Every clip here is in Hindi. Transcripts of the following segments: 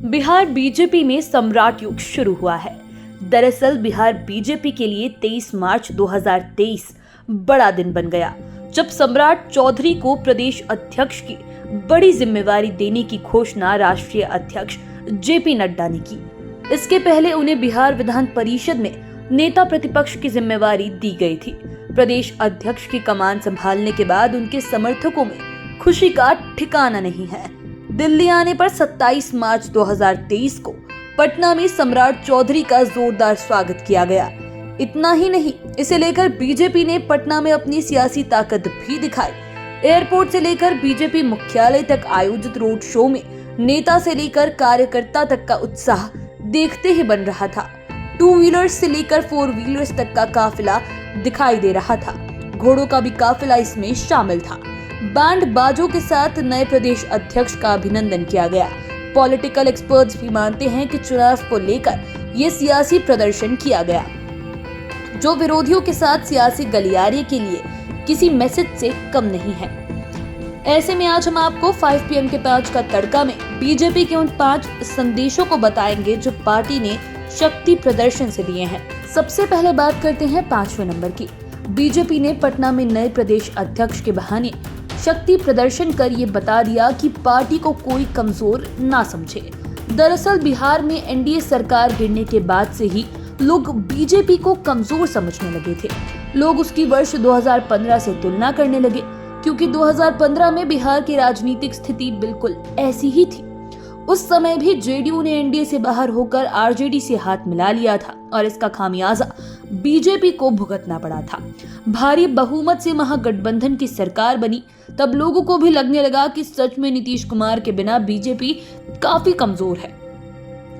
बिहार बीजेपी में सम्राट युग शुरू हुआ है। दरअसल बिहार बीजेपी के लिए 23 मार्च 2023 बड़ा दिन बन गया, जब सम्राट चौधरी को प्रदेश अध्यक्ष की बड़ी जिम्मेवारी देने की घोषणा राष्ट्रीय अध्यक्ष जेपी नड्डा ने की। इसके पहले उन्हें बिहार विधान परिषद में नेता प्रतिपक्ष की जिम्मेवारी दी गई थी। प्रदेश अध्यक्ष की कमान संभालने के बाद उनके समर्थकों में खुशी का ठिकाना नहीं है। दिल्ली आने पर 27 मार्च 2023 को पटना में सम्राट चौधरी का जोरदार स्वागत किया गया। इतना ही नहीं, इसे लेकर बीजेपी ने पटना में अपनी सियासी ताकत भी दिखाई। एयरपोर्ट से लेकर बीजेपी मुख्यालय तक आयोजित रोड शो में नेता से लेकर कार्यकर्ता तक का उत्साह देखते ही बन रहा था। 2 व्हीलर्स से लेकर 4 व्हीलर्स तक का काफिला दिखाई दे रहा था। घोड़ों का भी काफिला इसमें शामिल था। बैंड बाजों के साथ नए प्रदेश अध्यक्ष का अभिनंदन किया गया। पॉलिटिकल एक्सपर्ट्स भी मानते हैं कि चुनाव को लेकर ये सियासी प्रदर्शन किया गया, जो विरोधियों के साथ सियासी गलियारे के लिए किसी मैसेज से कम नहीं है। ऐसे में आज हम आपको 5 PM के 5 का तड़का में बीजेपी के उन 5 संदेशों को बताएंगे जो पार्टी ने शक्ति प्रदर्शन से दिए हैं। सबसे पहले बात करते हैं 5वें नंबर की। बीजेपी ने पटना में नए प्रदेश अध्यक्ष के बहाने शक्ति प्रदर्शन कर ये बता दिया कि पार्टी को कोई कमजोर ना समझे। दरअसल बिहार में एनडीए सरकार गिरने के बाद से ही लोग बीजेपी को कमजोर समझने लगे थे। लोग उसकी वर्ष 2015 से तुलना करने लगे, क्योंकि 2015 में बिहार की राजनीतिक स्थिति बिल्कुल ऐसी ही थी। उस समय भी जेडीयू ने एनडीए से बाहर होकर आरजेडी से हाथ मिला लिया था और इसका खामियाजा बीजेपी को भुगतना पड़ा था। भारी बहुमत से महागठबंधन की सरकार बनी, तब लोगों को भी लगने लगा कि सच में नीतीश कुमार के बिना बीजेपी काफी कमजोर है।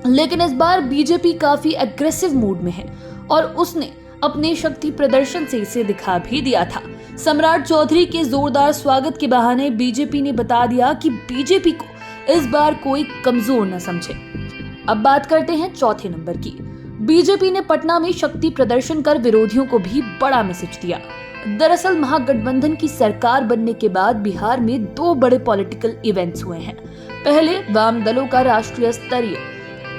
लेकिन इस बार बीजेपी काफी एग्रेसिव मूड में है और उसने अपने शक्ति प्रदर्शन से इसे दिखा भी दिया था। सम्राट चौधरी के जोरदार स्वागत के बहाने बीजेपी ने बता दिया कि बीजेपी को इस बार कोई कमजोर न समझे। अब बात करते हैं 4थे नंबर की। बीजेपी ने पटना में शक्ति प्रदर्शन कर विरोधियों को भी बड़ा मैसेज दिया। दरअसल महागठबंधन की सरकार बनने के बाद बिहार में 2 बड़े पॉलिटिकल इवेंट्स हुए हैं। पहले वाम दलों का राष्ट्रीय स्तरीय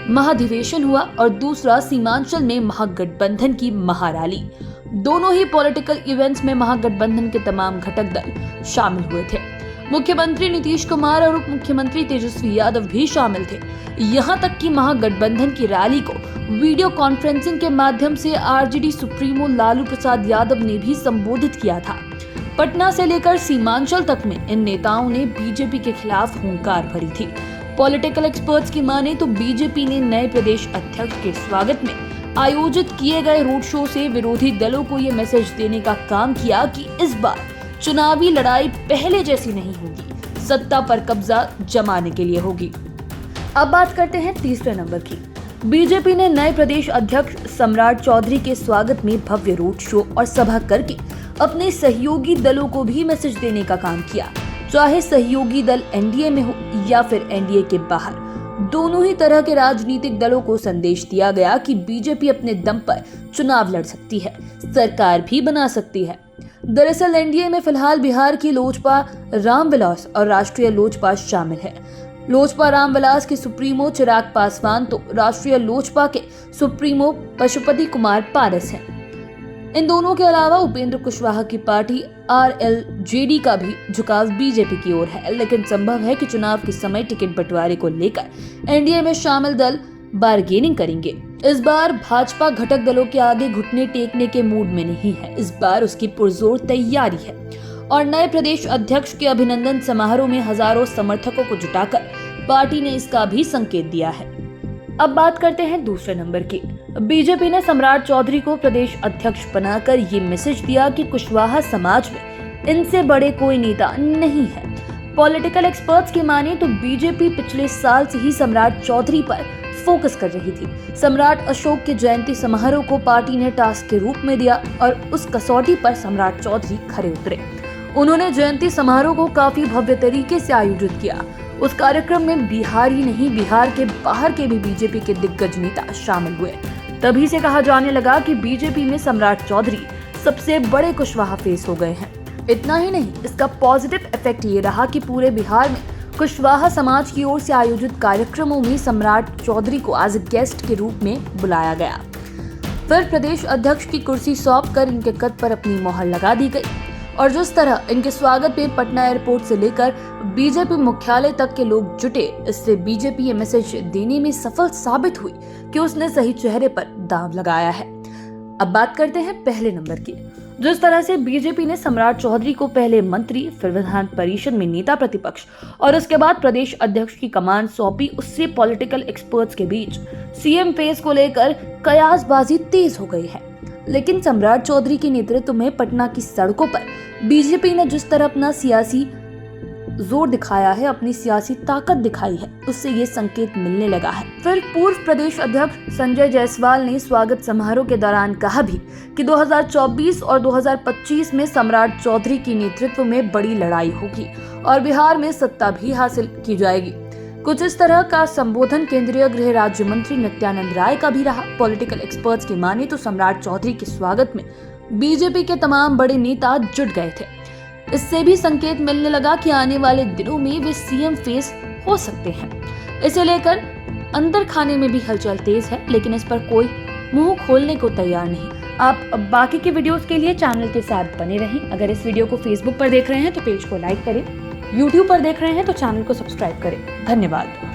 महाधिवेशन हुआ और दूसरा सीमांचल में महागठबंधन की महारैली। दोनों ही पॉलिटिकल इवेंट्स में महागठबंधन के तमाम घटक दल शामिल हुए थे। मुख्यमंत्री नीतीश कुमार और उप मुख्यमंत्री तेजस्वी यादव भी शामिल थे। यहां तक कि महागठबंधन की रैली को वीडियो कॉन्फ्रेंसिंग के माध्यम से आरजेडी सुप्रीमो लालू प्रसाद यादव ने भी संबोधित किया था। पटना से लेकर सीमांचल तक में इन नेताओं ने बीजेपी के खिलाफ हुंकार भरी थी। पॉलिटिकल एक्सपर्ट्स की माने तो बीजेपी ने नए प्रदेश अध्यक्ष के स्वागत में आयोजित किए गए रोड शो से विरोधी दलों को ये मैसेज देने का काम किया कि इस बार चुनावी लड़ाई पहले जैसी नहीं होगी, सत्ता पर कब्जा जमाने के लिए होगी। अब बात करते हैं 3रे नंबर की। बीजेपी ने नए प्रदेश अध्यक्ष सम्राट चौधरी के स्वागत में भव्य रोड शो और सभा करके अपने सहयोगी दलों को भी मैसेज देने का काम किया। चाहे सहयोगी दल एनडीए में हो या फिर एनडीए के बाहर, दोनों ही तरह के राजनीतिक दलों को संदेश दिया गया कि बीजेपी अपने दम पर चुनाव लड़ सकती है, सरकार भी बना सकती है। दरअसल एनडीए में फिलहाल बिहार की लोजपा रामविलास और राष्ट्रीय लोजपा शामिल है। लोजपा रामविलास के सुप्रीमो चिराग पासवान तो राष्ट्रीय लोजपा के सुप्रीमो पशुपति कुमार पारस हैं। इन दोनों के अलावा उपेंद्र कुशवाहा की पार्टी आरएलजेडी का भी झुकाव बीजेपी की ओर है। लेकिन संभव है कि चुनाव के समय टिकट बंटवारे को लेकर एनडीए में शामिल दल बार्गेनिंग करेंगे। इस बार भाजपा घटक दलों के आगे घुटने टेकने के मूड में नहीं है। इस बार उसकी पुरजोर तैयारी है और नए प्रदेश अध्यक्ष के अभिनंदन समारोह में हजारों समर्थकों को जुटाकर पार्टी ने इसका भी संकेत दिया है। अब बात करते हैं 2रे नंबर की। बीजेपी ने सम्राट चौधरी को प्रदेश अध्यक्ष बनाकर ये मैसेज दिया कि कुशवाहा समाज में इनसे बड़े कोई नेता नहीं है। पॉलिटिकल एक्सपर्ट्स की माने तो बीजेपी पिछले साल से ही सम्राट चौधरी पर फोकस कर रही थी। सम्राट अशोक के जयंती समारोह को पार्टी ने टास्क के रूप में दिया और उस कसौटी पर सम्राट चौधरी खरे उतरे। उन्होंने जयंती समारोह को काफी भव्य तरीके से आयोजित किया। उस कार्यक्रम में बिहार ही नहीं, बिहार के बाहर के भी बीजेपी के दिग्गज नेता शामिल हुए। तभी से कहा जाने लगा कि बीजेपी में सम्राट चौधरी सबसे बड़े कुशवाहा फेस हो गए हैं। इतना ही नहीं, इसका पॉजिटिव इफेक्ट ये रहा कि पूरे बिहार में कुशवाहा समाज की ओर से आयोजित कार्यक्रमों में सम्राट चौधरी को आज गेस्ट के रूप में बुलाया गया। फिर प्रदेश अध्यक्ष की कुर्सी सौंपकर इनके कद पर अपनी मोहर लगा दी गई और जिस तरह इनके स्वागत में पटना एयरपोर्ट से लेकर बीजेपी मुख्यालय तक के लोग जुटे, इससे बीजेपी ये मैसेज देने में सफल साबित हुई कि उसने सही चेहरे पर दांव लगाया है। अब बात करते हैं पहले नंबर की। जिस तरह से बीजेपी ने सम्राट चौधरी को पहले मंत्री, फिर विधान परिषद में नेता प्रतिपक्ष और उसके बाद प्रदेश अध्यक्ष की कमान सौंपी, उससे पॉलिटिकल एक्सपर्ट्स के बीच सीएम फेस को लेकर कयासबाजी तेज हो गई है। लेकिन सम्राट चौधरी के नेतृत्व में पटना की सड़कों पर बीजेपी ने जिस तरह अपना सियासी जोर दिखाया है, अपनी सियासी ताकत दिखाई है, उससे ये संकेत मिलने लगा है। फिर पूर्व प्रदेश अध्यक्ष संजय जायसवाल ने स्वागत समारोह के दौरान कहा भी कि 2024 और 2025 में सम्राट चौधरी के नेतृत्व में बड़ी लड़ाई होगी और बिहार में सत्ता भी हासिल की जाएगी। कुछ इस तरह का संबोधन केंद्रीय गृह राज्य मंत्री नित्यानंद राय का भी रहा। पॉलिटिकल एक्सपर्ट्स की माने तो सम्राट चौधरी के स्वागत में बीजेपी के तमाम बड़े नेता जुट गए थे। इससे भी संकेत मिलने लगा कि आने वाले दिनों में वे सीएम फेस हो सकते हैं। इसे लेकर अंदर खाने में भी हलचल तेज है, लेकिन इस पर कोई मुंह खोलने को तैयार नहीं। आप बाकी के वीडियोस के लिए चैनल के साथ बने रहें। अगर इस वीडियो को फेसबुक पर देख रहे हैं तो पेज को लाइक करें, यूट्यूब पर देख रहे हैं तो चैनल को सब्सक्राइब करें। धन्यवाद।